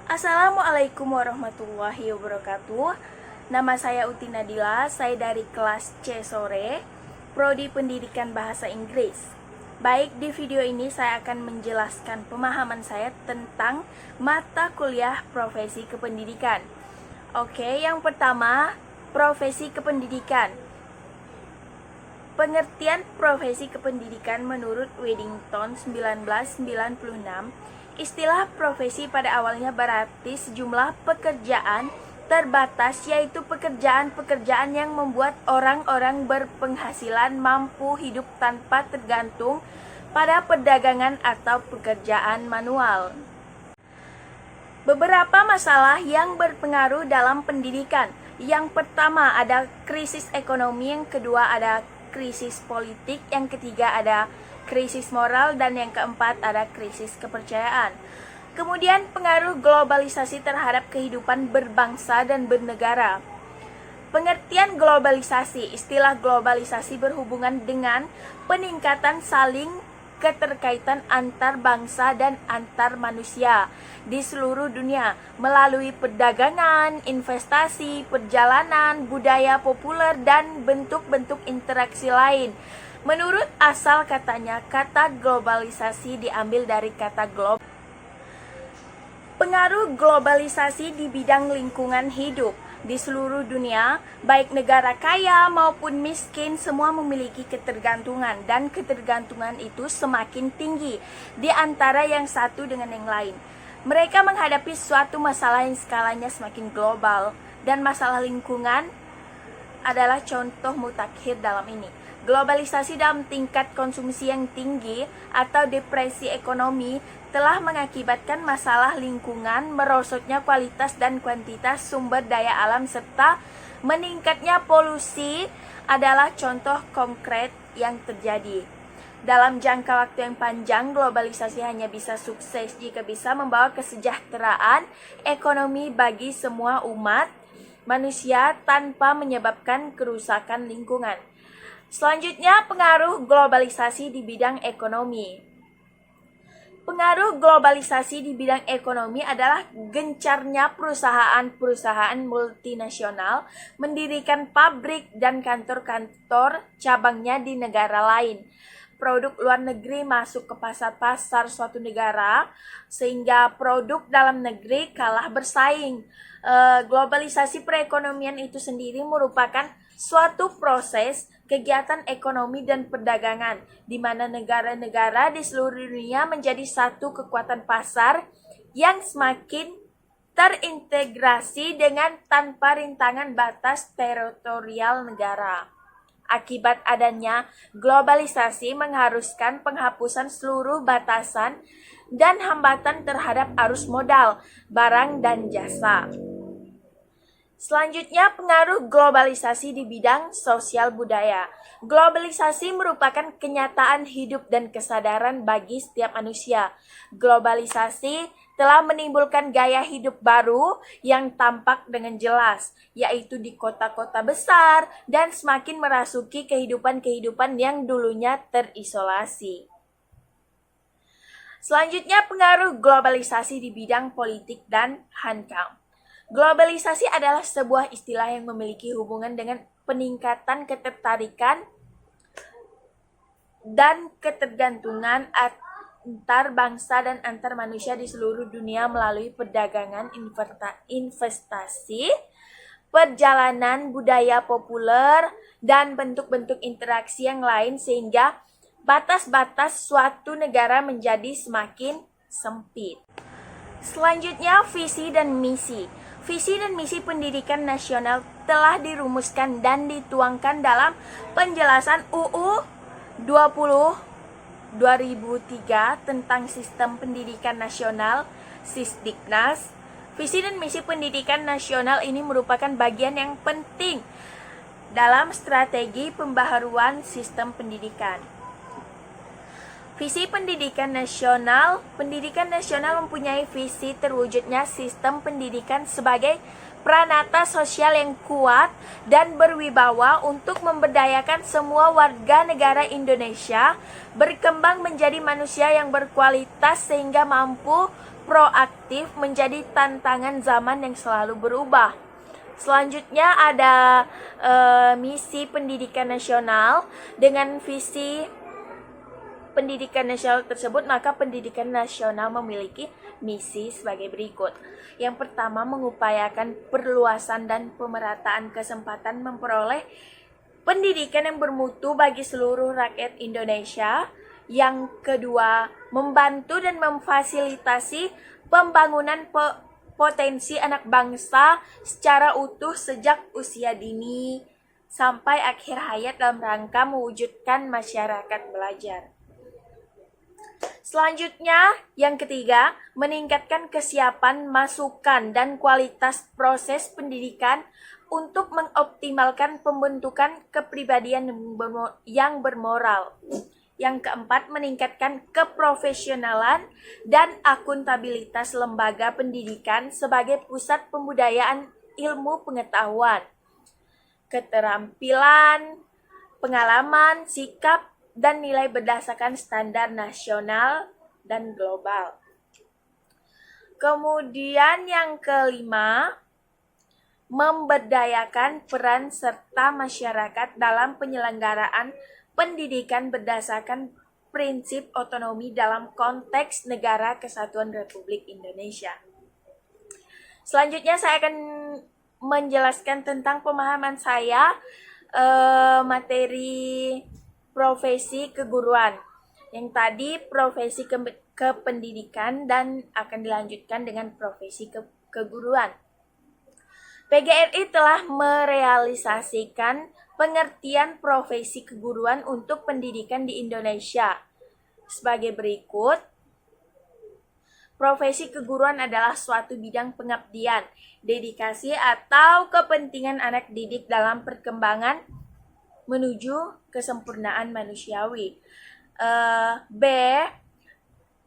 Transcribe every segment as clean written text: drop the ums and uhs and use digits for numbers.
Assalamualaikum warahmatullahi wabarakatuh. Nama saya Uti Nadila, saya dari kelas C sore, Prodi Pendidikan Bahasa Inggris. Baik, di video ini saya akan menjelaskan pemahaman saya tentang mata kuliah profesi kependidikan. Oke, yang pertama, profesi kependidikan. Pengertian profesi kependidikan menurut Weddington 1996, istilah profesi pada awalnya berarti sejumlah pekerjaan terbatas, yaitu pekerjaan-pekerjaan yang membuat orang-orang berpenghasilan mampu hidup tanpa tergantung pada perdagangan atau pekerjaan manual. Beberapa masalah yang berpengaruh dalam pendidikan. Yang pertama ada krisis ekonomi, yang kedua ada krisis politik, yang ketiga ada krisis moral, dan yang keempat ada krisis kepercayaan. Kemudian pengaruh globalisasi terhadap kehidupan berbangsa dan bernegara. Pengertian globalisasi. Istilah globalisasi berhubungan dengan peningkatan saling keterkaitan antar bangsa dan antar manusia di seluruh dunia melalui perdagangan, investasi, perjalanan, budaya populer, dan bentuk-bentuk interaksi lain. Menurut asal katanya, kata globalisasi diambil dari kata globe. Pengaruh globalisasi di bidang lingkungan hidup. Di seluruh dunia, baik negara kaya maupun miskin, semua memiliki ketergantungan, dan ketergantungan itu semakin tinggi di antara yang satu dengan yang lain. Mereka menghadapi suatu masalah yang skalanya semakin global, dan masalah lingkungan adalah contoh mutakhir dalam ini. Globalisasi dalam tingkat konsumsi yang tinggi atau depresi ekonomi telah mengakibatkan masalah lingkungan, merosotnya kualitas dan kuantitas sumber daya alam, serta meningkatnya polusi adalah contoh konkret yang terjadi. Dalam jangka waktu yang panjang, globalisasi hanya bisa sukses jika bisa membawa kesejahteraan ekonomi bagi semua umat manusia tanpa menyebabkan kerusakan lingkungan. Selanjutnya, pengaruh globalisasi di bidang ekonomi. Pengaruh globalisasi di bidang ekonomi adalah gencarnya perusahaan-perusahaan multinasional mendirikan pabrik dan kantor-kantor cabangnya di negara lain. Produk luar negeri masuk ke pasar-pasar suatu negara, sehingga produk dalam negeri kalah bersaing. Globalisasi perekonomian itu sendiri merupakan suatu proses kegiatan ekonomi dan perdagangan di mana negara-negara di seluruh dunia menjadi satu kekuatan pasar yang semakin terintegrasi dengan tanpa rintangan batas teritorial negara. Akibat adanya globalisasi mengharuskan penghapusan seluruh batasan dan hambatan terhadap arus modal, barang, dan jasa. Selanjutnya, pengaruh globalisasi di bidang sosial budaya. Globalisasi merupakan kenyataan hidup dan kesadaran bagi setiap manusia. Globalisasi telah menimbulkan gaya hidup baru yang tampak dengan jelas, yaitu di kota-kota besar, dan semakin merasuki kehidupan-kehidupan yang dulunya terisolasi. Selanjutnya, pengaruh globalisasi di bidang politik dan hankam. Globalisasi adalah sebuah istilah yang memiliki hubungan dengan peningkatan ketertarikan dan ketergantungan antar bangsa dan antar manusia di seluruh dunia melalui perdagangan, investasi, perjalanan, budaya populer, dan bentuk-bentuk interaksi yang lain, sehingga batas-batas suatu negara menjadi semakin sempit. Selanjutnya, visi dan misi. Visi dan misi pendidikan nasional telah dirumuskan dan dituangkan dalam penjelasan UU 20 2003 tentang Sistem Pendidikan Nasional Sisdiknas. Visi dan misi pendidikan nasional ini merupakan bagian yang penting dalam strategi pembaharuan sistem pendidikan. Visi pendidikan nasional mempunyai visi terwujudnya sistem pendidikan sebagai pranata sosial yang kuat dan berwibawa untuk memberdayakan semua warga negara Indonesia berkembang menjadi manusia yang berkualitas sehingga mampu proaktif menjadi tantangan zaman yang selalu berubah. Selanjutnya ada misi pendidikan nasional. Dengan visi pendidikan nasional tersebut, maka pendidikan nasional memiliki misi sebagai berikut. Yang pertama, mengupayakan perluasan dan pemerataan kesempatan memperoleh pendidikan yang bermutu bagi seluruh rakyat Indonesia. Yang kedua, membantu dan memfasilitasi pembangunan potensi anak bangsa secara utuh sejak usia dini sampai akhir hayat dalam rangka mewujudkan masyarakat belajar. Selanjutnya, yang ketiga, meningkatkan kesiapan, masukan, dan kualitas proses pendidikan untuk mengoptimalkan pembentukan kepribadian yang bermoral. Yang keempat, meningkatkan keprofesionalan dan akuntabilitas lembaga pendidikan sebagai pusat pembudayaan ilmu pengetahuan, keterampilan, pengalaman, sikap, dan nilai berdasarkan standar nasional dan global. Kemudian yang kelima, memberdayakan peran serta masyarakat dalam penyelenggaraan pendidikan berdasarkan prinsip otonomi dalam konteks Negara Kesatuan Republik Indonesia. Selanjutnya saya akan menjelaskan tentang pemahaman saya materi profesi keguruan. Yang tadi profesi kependidikan dan akan dilanjutkan dengan profesi keguruan. PGRI telah merealisasikan pengertian profesi keguruan untuk pendidikan di Indonesia sebagai berikut. Profesi keguruan adalah suatu bidang pengabdian, dedikasi atau kepentingan anak didik dalam perkembangan menuju kesempurnaan manusiawi. B.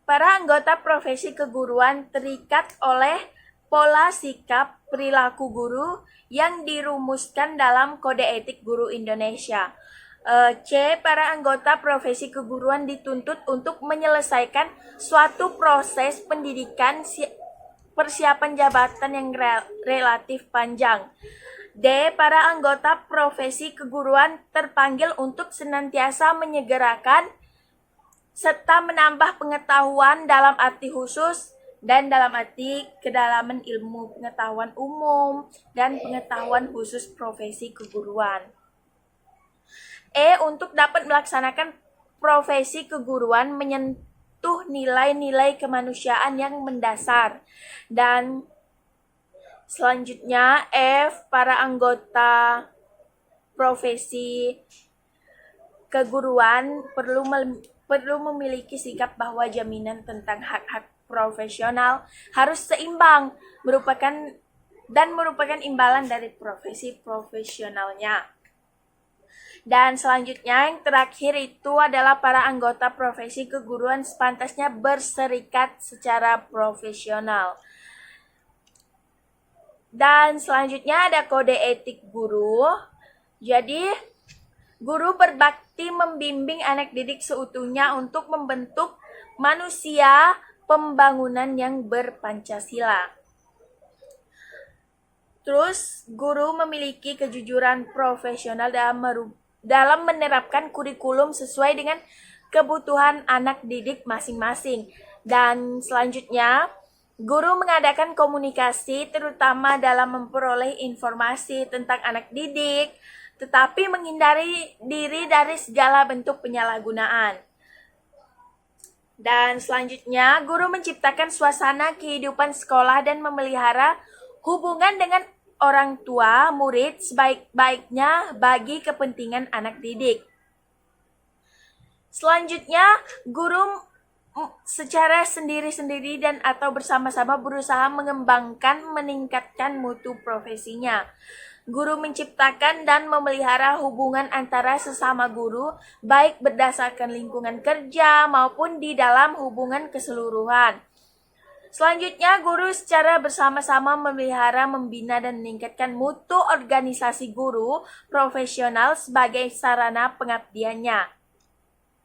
Para anggota profesi keguruan terikat oleh pola sikap perilaku guru yang dirumuskan dalam Kode Etik Guru Indonesia. C. Para anggota profesi keguruan dituntut untuk menyelesaikan suatu proses pendidikan persiapan jabatan yang relatif panjang. D. Para anggota profesi keguruan terpanggil untuk senantiasa menyegerakan serta menambah pengetahuan dalam arti khusus dan dalam arti kedalaman ilmu pengetahuan umum dan pengetahuan khusus profesi keguruan. E. Untuk dapat melaksanakan profesi keguruan menyentuh nilai-nilai kemanusiaan yang mendasar. Dan selanjutnya F. Para anggota profesi keguruan perlu memiliki sikap bahwa jaminan tentang hak-hak profesional harus seimbang merupakan imbalan dari profesi profesionalnya. Dan selanjutnya yang terakhir itu adalah para anggota profesi keguruan sepantasnya berserikat secara profesional. Dan selanjutnya ada kode etik guru. Jadi guru berbakti membimbing anak didik seutuhnya untuk membentuk manusia pembangunan yang berpancasila. Terus, guru memiliki kejujuran profesional dalam menerapkan kurikulum sesuai dengan kebutuhan anak didik masing-masing. Dan selanjutnya, guru mengadakan komunikasi terutama dalam memperoleh informasi tentang anak didik, tetapi menghindari diri dari segala bentuk penyalahgunaan. Dan selanjutnya, guru menciptakan suasana kehidupan sekolah dan memelihara hubungan dengan orang tua, murid sebaik-baiknya bagi kepentingan anak didik. Selanjutnya, guru secara sendiri-sendiri dan atau bersama-sama berusaha mengembangkan, meningkatkan mutu profesinya. Guru menciptakan dan memelihara hubungan antara sesama guru, baik berdasarkan lingkungan kerja maupun di dalam hubungan keseluruhan. Selanjutnya, guru secara bersama-sama memelihara, membina, dan meningkatkan mutu organisasi guru profesional sebagai sarana pengabdiannya.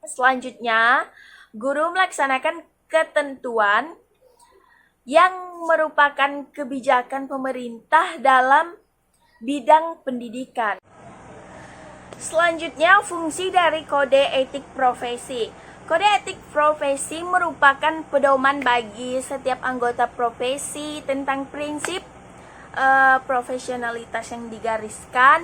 Selanjutnya, guru melaksanakan ketentuan yang merupakan kebijakan pemerintah dalam bidang pendidikan. Selanjutnya, fungsi dari kode etik profesi. Kode etik profesi merupakan pedoman bagi setiap anggota profesi tentang prinsip profesionalitas yang digariskan.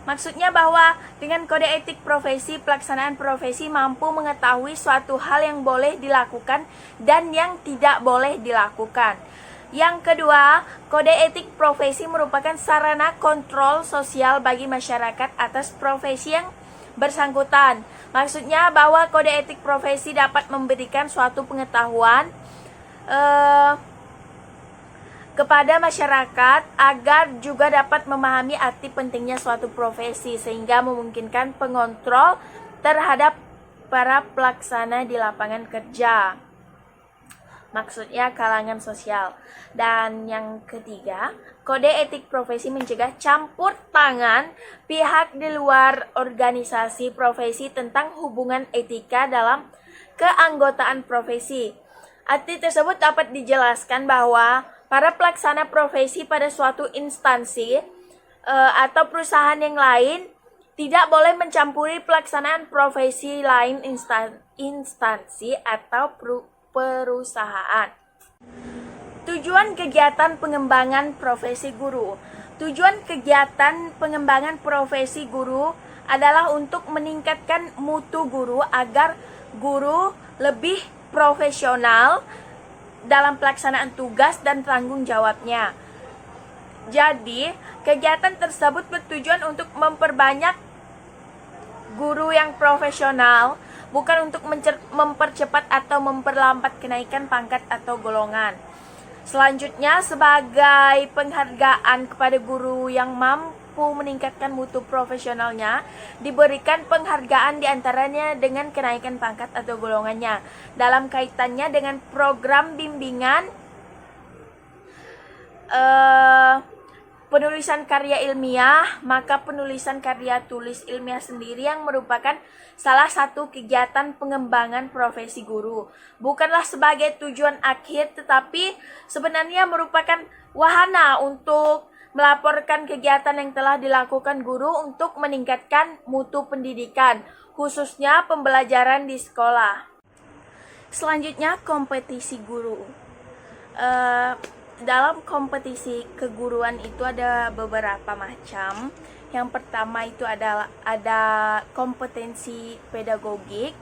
Maksudnya bahwa dengan kode etik profesi, pelaksanaan profesi mampu mengetahui suatu hal yang boleh dilakukan dan yang tidak boleh dilakukan. Yang kedua, kode etik profesi merupakan sarana kontrol sosial bagi masyarakat atas profesi yang bersangkutan. Maksudnya bahwa kode etik profesi dapat memberikan suatu pengetahuan kepada masyarakat agar juga dapat memahami arti pentingnya suatu profesi, sehingga memungkinkan pengontrol terhadap para pelaksana di lapangan kerja. Maksudnya kalangan sosial. Dan yang ketiga, kode etik profesi mencegah campur tangan pihak di luar organisasi profesi tentang hubungan etika dalam keanggotaan profesi. Arti tersebut dapat dijelaskan bahwa para pelaksana profesi pada suatu instansi atau perusahaan yang lain tidak boleh mencampuri pelaksanaan profesi lain instansi atau perusahaan. Tujuan kegiatan pengembangan profesi guru. Tujuan kegiatan pengembangan profesi guru adalah untuk meningkatkan mutu guru agar guru lebih profesional dalam pelaksanaan tugas dan tanggung jawabnya. Jadi, kegiatan tersebut bertujuan untuk memperbanyak guru yang profesional, bukan untuk mempercepat atau memperlambat kenaikan pangkat atau golongan. Selanjutnya, sebagai penghargaan kepada guru yang mampu meningkatkan mutu profesionalnya, diberikan penghargaan diantaranya dengan kenaikan pangkat atau golongannya. Dalam kaitannya dengan program bimbingan penulisan karya ilmiah, maka penulisan karya tulis ilmiah sendiri yang merupakan salah satu kegiatan pengembangan profesi guru. Bukanlah sebagai tujuan akhir, tetapi sebenarnya merupakan wahana untuk melaporkan kegiatan yang telah dilakukan guru untuk meningkatkan mutu pendidikan, khususnya pembelajaran di sekolah. Selanjutnya, kompetisi guru. Dalam kompetisi keguruan itu ada beberapa macam. Yang pertama itu ada kompetensi pedagogik.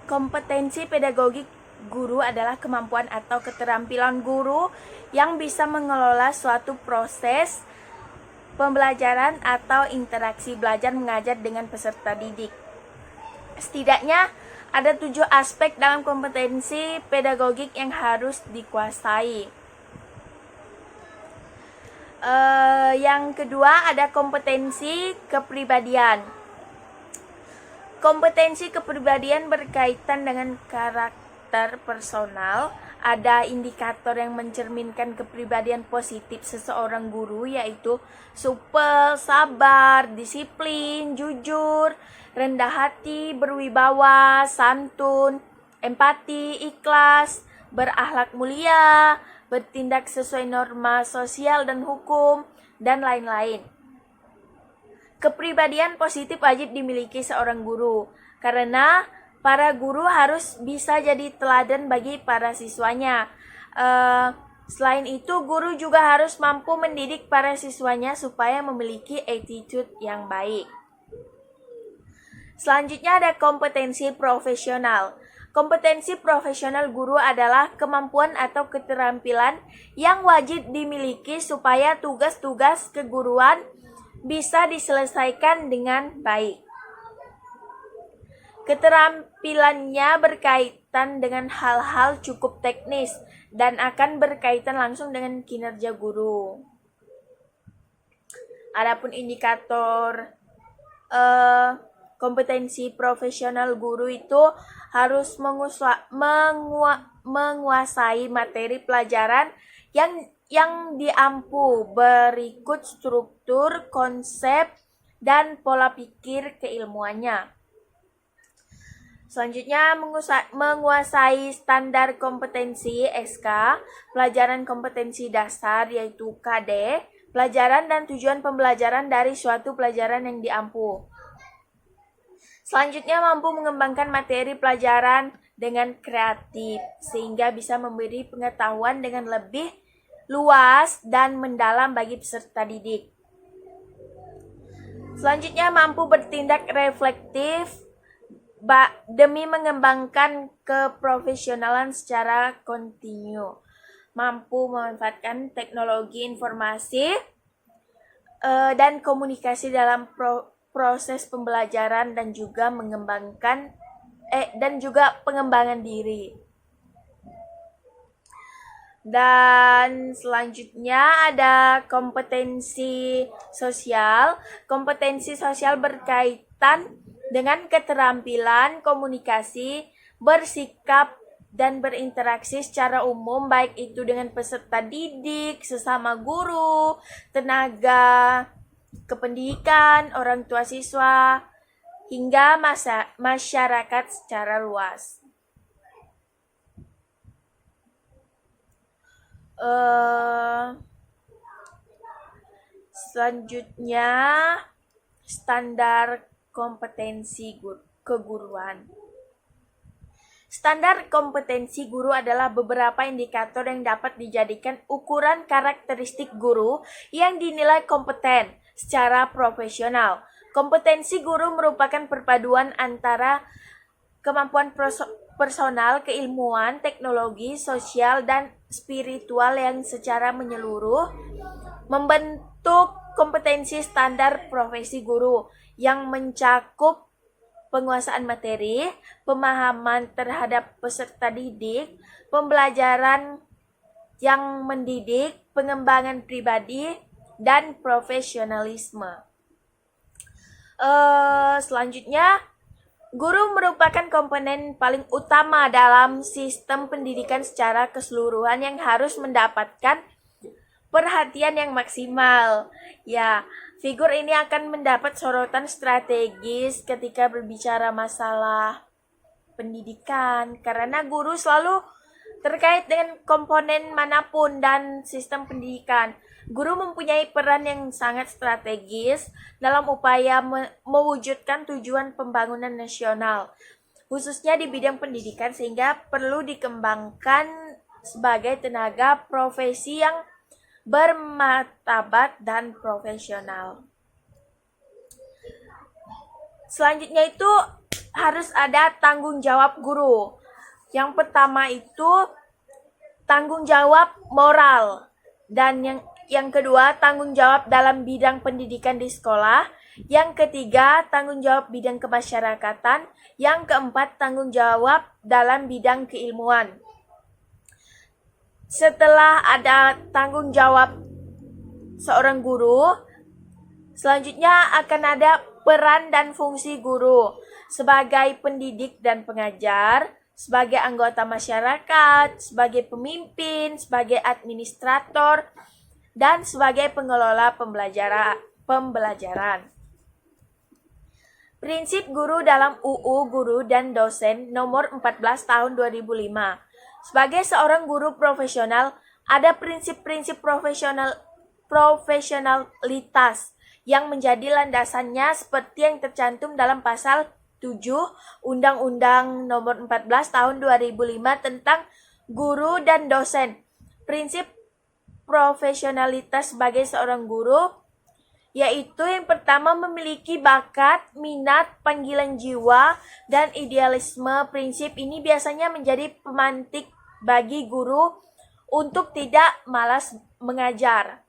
Kompetensi pedagogik guru adalah kemampuan atau keterampilan guru yang bisa mengelola suatu proses pembelajaran atau interaksi belajar mengajar dengan peserta didik. Setidaknya ada 7 aspek dalam kompetensi pedagogik yang harus dikuasai. Yang kedua ada kompetensi kepribadian. Kompetensi kepribadian berkaitan dengan karakter personal. Ada indikator yang mencerminkan kepribadian positif seseorang guru, yaitu supel, sabar, disiplin, jujur, rendah hati, berwibawa, santun, empati, ikhlas, berakhlak mulia, bertindak sesuai norma sosial dan hukum, dan lain-lain. Kepribadian positif wajib dimiliki seorang guru, karena para guru harus bisa jadi teladan bagi para siswanya. Selain itu, guru juga harus mampu mendidik para siswanya supaya memiliki attitude yang baik. Selanjutnya ada kompetensi profesional. Kompetensi profesional guru adalah kemampuan atau keterampilan yang wajib dimiliki supaya tugas-tugas keguruan bisa diselesaikan dengan baik. Keterampilannya berkaitan dengan hal-hal cukup teknis dan akan berkaitan langsung dengan kinerja guru. Adapun indikator kompetensi profesional guru itu harus menguasai materi pelajaran yang diampu, berikut struktur, konsep, dan pola pikir keilmuannya. Selanjutnya, menguasai standar kompetensi SK, pelajaran kompetensi dasar yaitu KD, pelajaran dan tujuan pembelajaran dari suatu pelajaran yang diampu. Selanjutnya, mampu mengembangkan materi pelajaran dengan kreatif, sehingga bisa memberi pengetahuan dengan lebih luas dan mendalam bagi peserta didik. Selanjutnya, mampu bertindak reflektif demi mengembangkan keprofesionalan secara kontinu. Mampu memanfaatkan teknologi informasi dan komunikasi dalam proses pembelajaran dan juga pengembangan diri. Dan selanjutnya ada kompetensi sosial. Kompetensi sosial berkaitan dengan keterampilan komunikasi, bersikap, dan berinteraksi secara umum, baik itu dengan peserta didik, sesama guru, tenaga kependidikan, orang tua siswa, hingga masyarakat secara luas. Selanjutnya, standar kompetensi keguruan. Standar kompetensi guru adalah beberapa indikator yang dapat dijadikan ukuran karakteristik guru yang dinilai kompeten secara profesional. Kompetensi guru merupakan perpaduan antara kemampuan personal, keilmuan, teknologi, sosial, dan spiritual yang secara menyeluruh membentuk kompetensi standar profesi guru yang mencakup penguasaan materi, pemahaman terhadap peserta didik, pembelajaran yang mendidik, pengembangan pribadi, dan profesionalisme. Selanjutnya, guru merupakan komponen paling utama dalam sistem pendidikan secara keseluruhan yang harus mendapatkan perhatian yang maksimal. Ya, figur ini akan mendapat sorotan strategis ketika berbicara masalah pendidikan, karena guru selalu terkait dengan komponen manapun dan sistem pendidikan. Guru mempunyai peran yang sangat strategis dalam upaya mewujudkan tujuan pembangunan nasional, khususnya di bidang pendidikan, sehingga perlu dikembangkan sebagai tenaga profesi yang bermartabat dan profesional. Selanjutnya itu harus ada tanggung jawab guru. Yang pertama itu tanggung jawab moral, dan yang kedua tanggung jawab dalam bidang pendidikan di sekolah, yang ketiga tanggung jawab bidang kemasyarakatan, yang keempat tanggung jawab dalam bidang keilmuan. Setelah ada tanggung jawab seorang guru, selanjutnya akan ada peran dan fungsi guru sebagai pendidik dan pengajar, sebagai anggota masyarakat, sebagai pemimpin, sebagai administrator, dan sebagai pengelola pembelajaran. Prinsip guru dalam UU Guru dan Dosen nomor 14 tahun 2005. Sebagai seorang guru profesional, ada prinsip-prinsip profesionalitas yang menjadi landasannya seperti yang tercantum dalam pasal 7 Undang-Undang nomor 14 tahun 2005 tentang guru dan dosen. Prinsip profesionalitas sebagai seorang guru yaitu yang pertama memiliki bakat, minat, panggilan jiwa, dan idealisme. Prinsip ini biasanya menjadi pemantik bagi guru untuk tidak malas mengajar.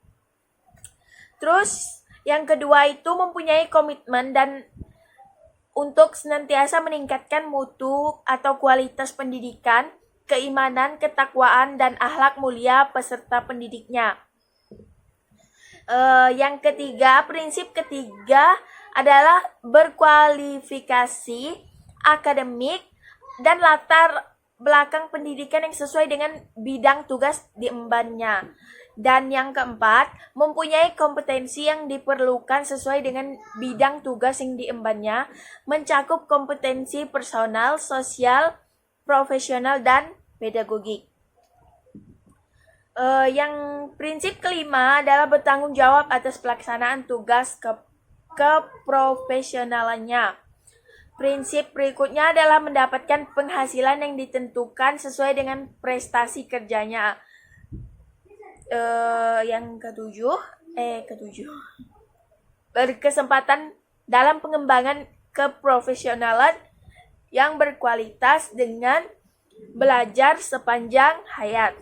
Terus yang kedua itu mempunyai komitmen dan untuk senantiasa meningkatkan mutu atau kualitas pendidikan, keimanan, ketakwaan, dan akhlak mulia peserta pendidiknya. Yang ketiga, prinsip ketiga adalah berkualifikasi akademik dan latar belakang pendidikan yang sesuai dengan bidang tugas diembannya. Dan yang keempat, mempunyai kompetensi yang diperlukan sesuai dengan bidang tugas yang diembannya, mencakup kompetensi personal, sosial, profesional, dan pedagogik. Yang prinsip kelima adalah bertanggung jawab atas pelaksanaan tugas keprofesionalannya. Prinsip berikutnya adalah mendapatkan penghasilan yang ditentukan sesuai dengan prestasi kerjanya. Yang ketujuh, berkesempatan dalam pengembangan keprofesionalan yang berkualitas dengan belajar sepanjang hayat.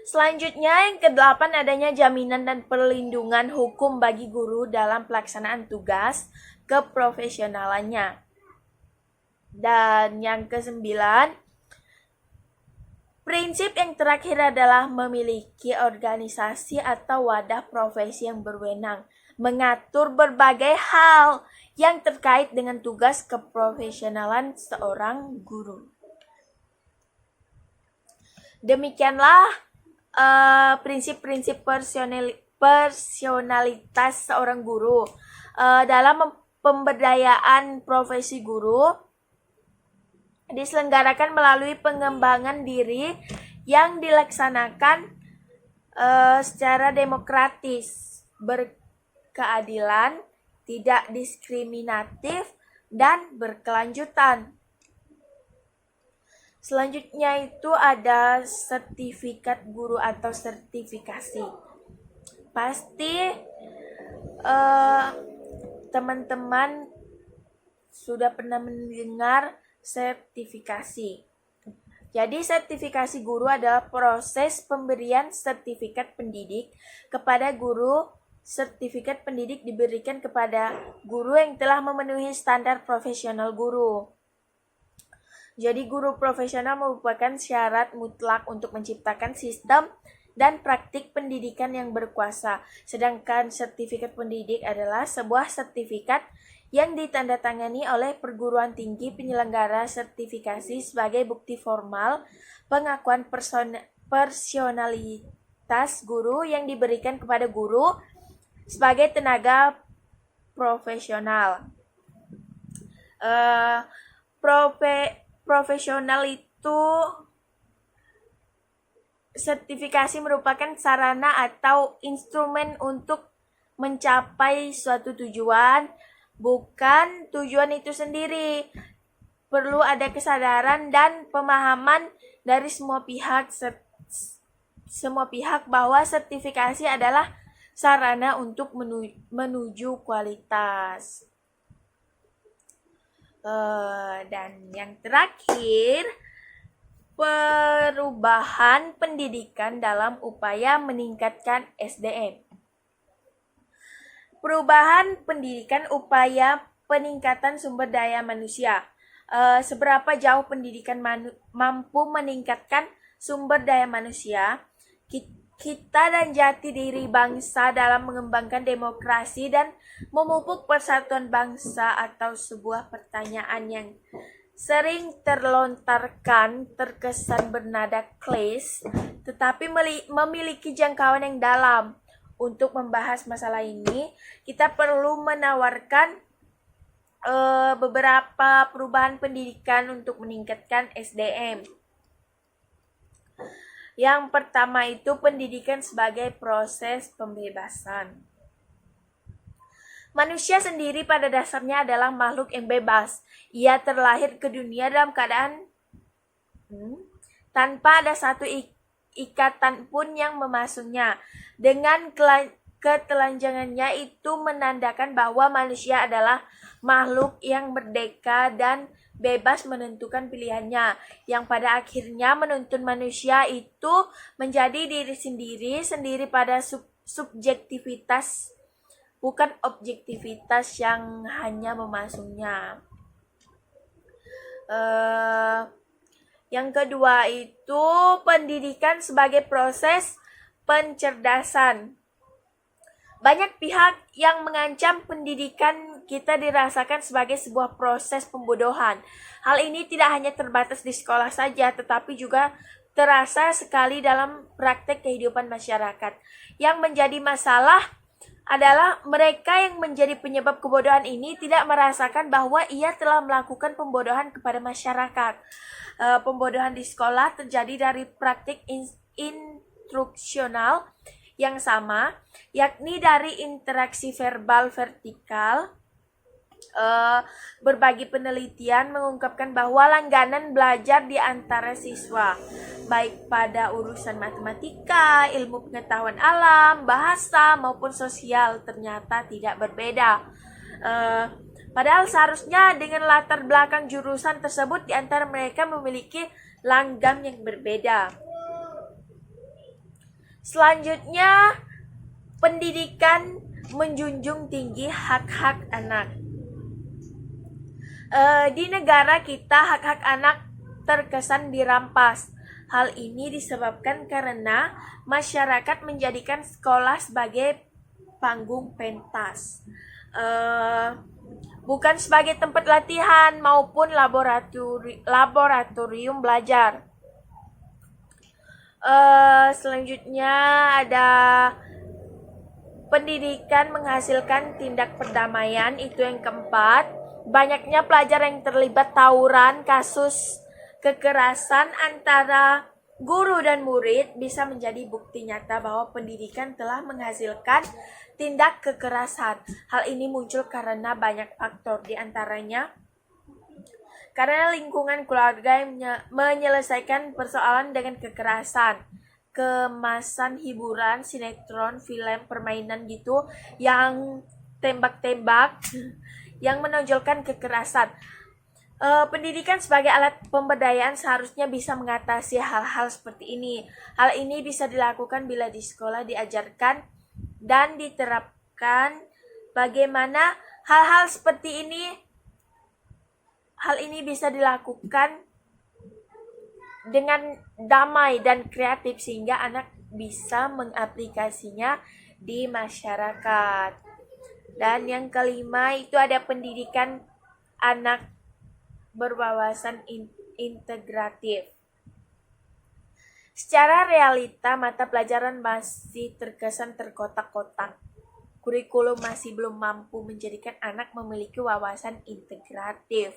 Selanjutnya, yang kedelapan, adanya jaminan dan perlindungan hukum bagi guru dalam pelaksanaan tugas keprofesionalannya. Dan yang kesembilan, prinsip yang terakhir adalah memiliki organisasi atau wadah profesi yang berwenang, mengatur berbagai hal yang terkait dengan tugas keprofesionalan seorang guru. Demikianlah prinsip-prinsip personalitas seorang guru. Dalam pemberdayaan profesi guru diselenggarakan melalui pengembangan diri yang dilaksanakan secara demokratis, berkeadilan, tidak diskriminatif, dan berkelanjutan. Selanjutnya itu ada sertifikat guru atau sertifikasi. Pasti teman-teman sudah pernah mendengar sertifikasi. Jadi sertifikasi guru adalah proses pemberian sertifikat pendidik kepada guru. Sertifikat pendidik diberikan kepada guru yang telah memenuhi standar profesional guru. Jadi guru profesional merupakan syarat mutlak untuk menciptakan sistem dan praktik pendidikan yang berkuasa. Sedangkan sertifikat pendidik adalah sebuah sertifikat yang ditandatangani oleh perguruan tinggi penyelenggara sertifikasi sebagai bukti formal pengakuan personalitas guru yang diberikan kepada guru sebagai tenaga profesional. Profesional itu sertifikasi merupakan sarana atau instrumen untuk mencapai suatu tujuan, bukan tujuan itu sendiri. Perlu ada kesadaran dan pemahaman dari semua pihak bahwa sertifikasi adalah sarana untuk menuju kualitas. Dan yang terakhir, perubahan pendidikan dalam upaya meningkatkan SDM. Perubahan pendidikan upaya peningkatan sumber daya manusia. Seberapa jauh pendidikan mampu meningkatkan sumber daya manusia, kita dan jati diri bangsa dalam mengembangkan demokrasi dan memupuk persatuan bangsa, atau sebuah pertanyaan yang sering terlontarkan terkesan bernada klise, tetapi memiliki jangkauan yang dalam. Untuk membahas masalah ini, kita perlu menawarkan beberapa perubahan pendidikan untuk meningkatkan SDM. Yang pertama itu pendidikan sebagai proses pembebasan. Manusia sendiri pada dasarnya adalah makhluk yang bebas. Ia terlahir ke dunia dalam keadaan tanpa ada satu ikatan pun yang memasuknya. Dengan ketelanjangannya itu menandakan bahwa manusia adalah makhluk yang merdeka dan bebas menentukan pilihannya, yang pada akhirnya menuntun manusia itu menjadi diri sendiri pada subjektivitas, bukan objektivitas yang hanya memasuknya. Yang kedua itu pendidikan sebagai proses pencerdasan. Banyak pihak yang mengancam pendidikan kita dirasakan sebagai sebuah proses pembodohan. Hal ini tidak hanya terbatas di sekolah saja, tetapi juga terasa sekali dalam praktek kehidupan masyarakat. Yang menjadi masalah adalah mereka yang menjadi penyebab kebodohan ini tidak merasakan bahwa ia telah melakukan pembodohan kepada masyarakat. Pembodohan di sekolah terjadi dari praktik instruksional yang sama, yakni dari interaksi verbal vertikal. Berbagi penelitian mengungkapkan bahwa langganan belajar di antara siswa, baik pada urusan matematika, ilmu pengetahuan alam, bahasa, maupun sosial ternyata tidak berbeda. Padahal seharusnya dengan latar belakang jurusan tersebut di antara mereka memiliki langgam yang berbeda. Selanjutnya, pendidikan menjunjung tinggi hak-hak anak. Di negara kita hak-hak anak terkesan dirampas. Hal ini disebabkan karena masyarakat menjadikan sekolah sebagai panggung pentas, bukan sebagai tempat latihan maupun laboratorium belajar. Selanjutnya ada pendidikan menghasilkan tindak perdamaian, itu yang keempat. Banyaknya pelajar yang terlibat tawuran, kasus kekerasan antara guru dan murid bisa menjadi bukti nyata bahwa pendidikan telah menghasilkan tindak kekerasan. Hal ini muncul karena banyak faktor, di antaranya karena lingkungan keluarga yang menyelesaikan persoalan dengan kekerasan, kemasan hiburan, sinetron, film, permainan gitu yang tembak-tembak yang menonjolkan kekerasan. Pendidikan sebagai alat pemberdayaan seharusnya bisa mengatasi hal-hal seperti ini. Hal ini bisa dilakukan bila di sekolah diajarkan dan diterapkan bagaimana hal-hal seperti ini. Hal ini bisa dilakukan dengan damai dan kreatif sehingga anak bisa mengaplikasinya di masyarakat. Dan yang kelima itu ada pendidikan anak berwawasan integratif. Secara realita mata pelajaran masih terkesan terkotak-kotak. Kurikulum masih belum mampu menjadikan anak memiliki wawasan integratif,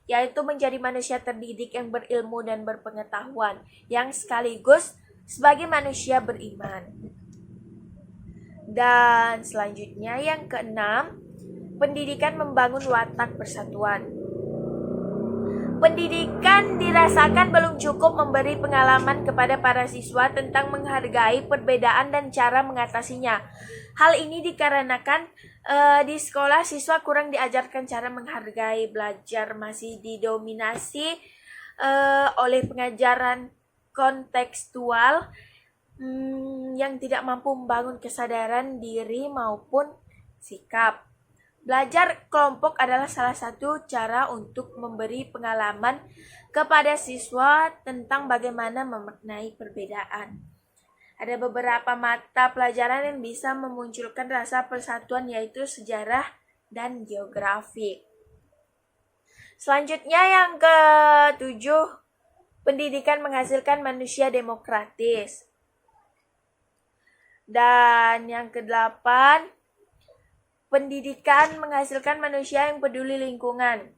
yaitu menjadi manusia terdidik yang berilmu dan berpengetahuan, yang sekaligus sebagai manusia beriman. Dan selanjutnya yang keenam, pendidikan membangun watak persatuan. Pendidikan dirasakan belum cukup memberi pengalaman kepada para siswa tentang menghargai perbedaan dan cara mengatasinya. Hal ini dikarenakan di sekolah siswa kurang diajarkan cara menghargai, belajar masih didominasi oleh pengajaran kontekstual yang tidak mampu membangun kesadaran diri maupun sikap. Belajar kelompok adalah salah satu cara untuk memberi pengalaman kepada siswa tentang bagaimana memaknai perbedaan. Ada beberapa mata pelajaran yang bisa memunculkan rasa persatuan, yaitu sejarah dan geografi. Selanjutnya yang ke-7, pendidikan menghasilkan manusia demokratis. Dan yang ke-8, pendidikan menghasilkan manusia yang peduli lingkungan.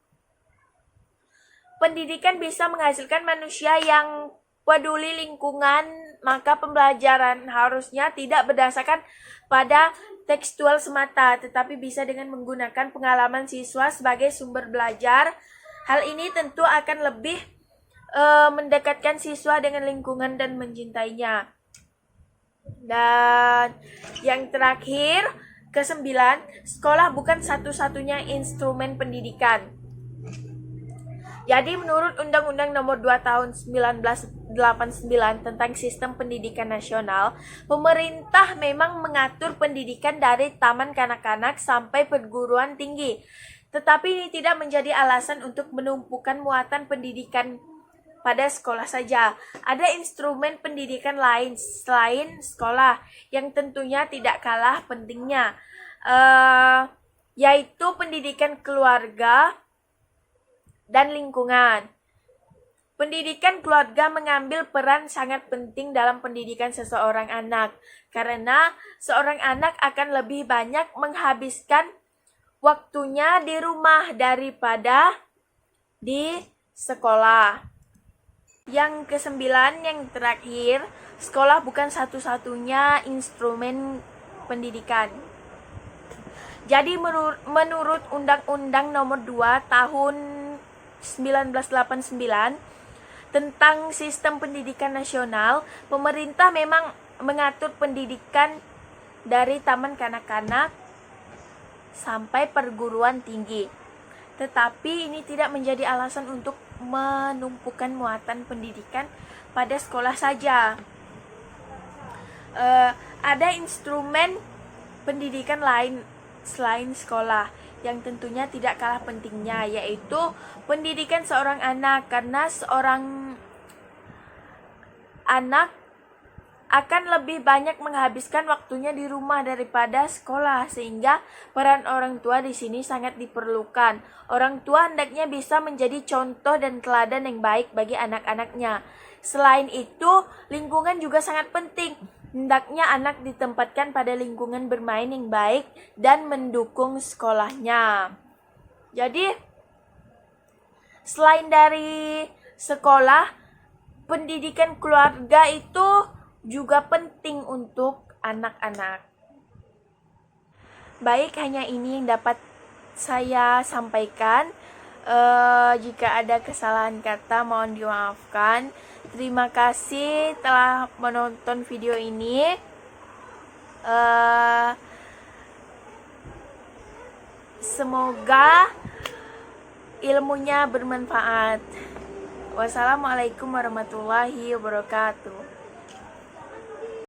Pendidikan bisa menghasilkan manusia yang peduli lingkungan, maka pembelajaran harusnya tidak berdasarkan pada tekstual semata, tetapi bisa dengan menggunakan pengalaman siswa sebagai sumber belajar. Hal ini tentu akan lebih mendekatkan siswa dengan lingkungan dan mencintainya. Dan yang terakhir, ke-9, sekolah bukan satu-satunya instrumen pendidikan. Jadi menurut Undang-Undang Nomor 2 Tahun 1989 tentang Sistem Pendidikan Nasional, pemerintah memang mengatur pendidikan dari taman kanak-kanak sampai perguruan tinggi. Tetapi ini tidak menjadi alasan untuk menumpukan muatan pendidikan pada sekolah saja. Ada instrumen pendidikan lain selain sekolah yang tentunya tidak kalah pentingnya, yaitu pendidikan keluarga dan lingkungan. Pendidikan keluarga mengambil peran sangat penting dalam pendidikan seseorang anak, karena seorang anak akan lebih banyak menghabiskan waktunya di rumah daripada di sekolah. Yang kesembilan, yang terakhir, sekolah bukan satu-satunya instrumen pendidikan. Jadi menurut Undang-Undang Nomor 2 Tahun 1989 tentang Sistem Pendidikan Nasional, pemerintah memang mengatur pendidikan dari taman kanak-kanak sampai perguruan tinggi. Tetapi ini tidak menjadi alasan untuk menumpukan muatan pendidikan pada sekolah saja. Ada instrumen pendidikan lain selain sekolah yang tentunya tidak kalah pentingnya, yaitu pendidikan seorang anak, karena seorang anak akan lebih banyak menghabiskan waktunya di rumah daripada sekolah, sehingga peran orang tua di sini sangat diperlukan. Orang tua hendaknya bisa menjadi contoh dan teladan yang baik bagi anak-anaknya. Selain itu, lingkungan juga sangat penting. Hendaknya anak ditempatkan pada lingkungan bermain yang baik dan mendukung sekolahnya. Jadi, selain dari sekolah, pendidikan keluarga itu juga penting untuk anak-anak. Baik, hanya ini yang dapat saya sampaikan. Jika ada kesalahan kata, mohon dimaafkan. Terima kasih telah menonton video ini. Semoga ilmunya bermanfaat. Wassalamualaikum warahmatullahi wabarakatuh.